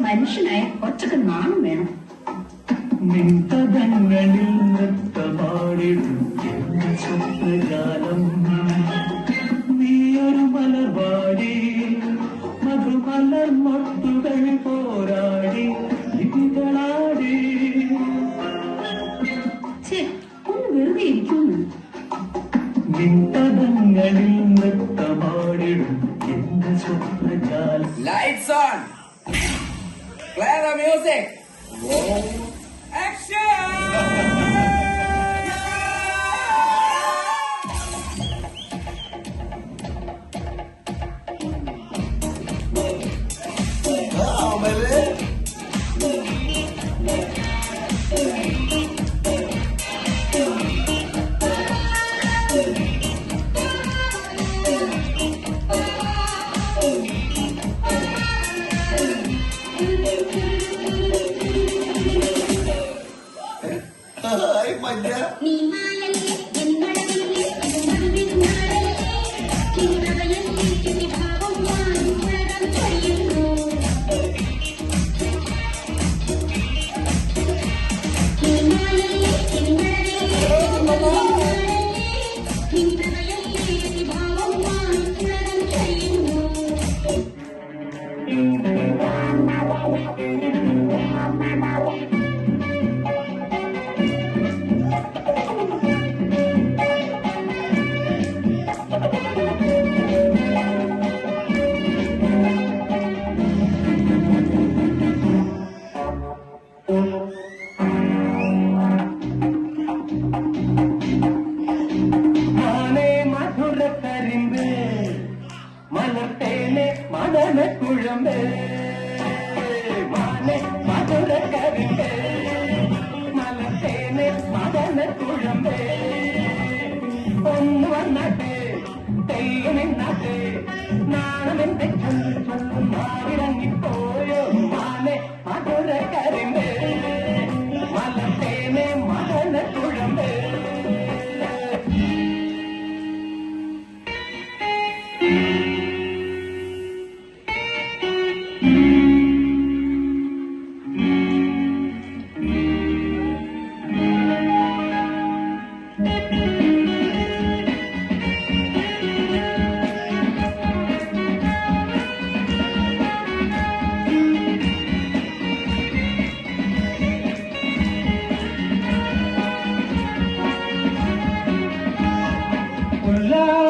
മനുഷ്യനായ കുറച്ചൊക്കെ നാണം വേണം. നിൻപദങ്ങളിൽ നൃത്തമാടിടും സ്വപ്നജാലം നീയൊരു മലർവാടി മധുമലർ മൊട്ടുകൾ പോരാടി ഇതികളാടി. ഒന്ന് വെറുതെ ഇരിക്കുന്നു. നിൻപദങ്ങളിൽ നൃത്തമാടിടും സ്വപ്നജാലം. Lights on! Play the music! Action! மதன குழம்பே மானே மதுர கவிம்பே மலத்தேனே மதன குழம்பே ஒன்று வந்தாட்டே தெய்வம் என்னாட்டே நாணம் எந்த சொல்லு சொல்லு மாறிறங்கி போயோ மானே மதுர கவிம்பே மலத்தேனே மதன குழம்பே.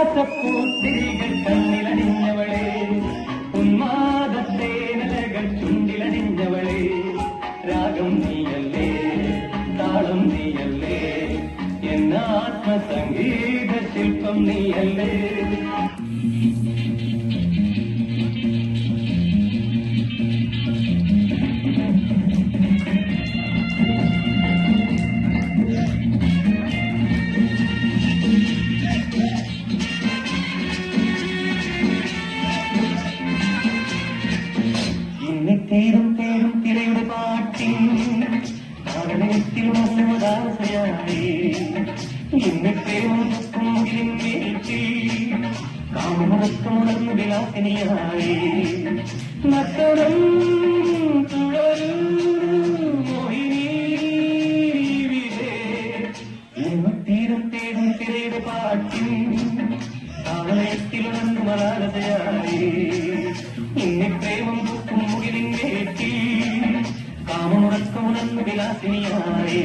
ഉല്ലാസപ്പൂത്തിരികൾ കണ്ണിലണിഞ്ഞവളെ ഉന്മാദത്തേനലകൾ ചുണ്ടിലണിഞ്ഞവളെ രാഗം നീയല്ലേ താളം നീയല്ലേ എന്ന ആത്മസംഗീത ശില്പം നീയല്ലേ. തേരും തേരും തിരയുടെ പാട്ടിൽ കാരണത്തിൽ വന്നതാശയായി ഇന്ന് പ്രേമി കാമമുറക്കമുണർന്നു വിലാസിനിയായി നത്തരം തുഴലും മോഹിനി ഇന്ന് തീരും തേരും തിരയുടെ പാട്ടിൽ കാരണത്തിൽ ഉണർന്നു മലാലതയായി ഇന്ന് പ്രേമം കാമമുറക്കമുണർന്നു വിലാസിനിയായി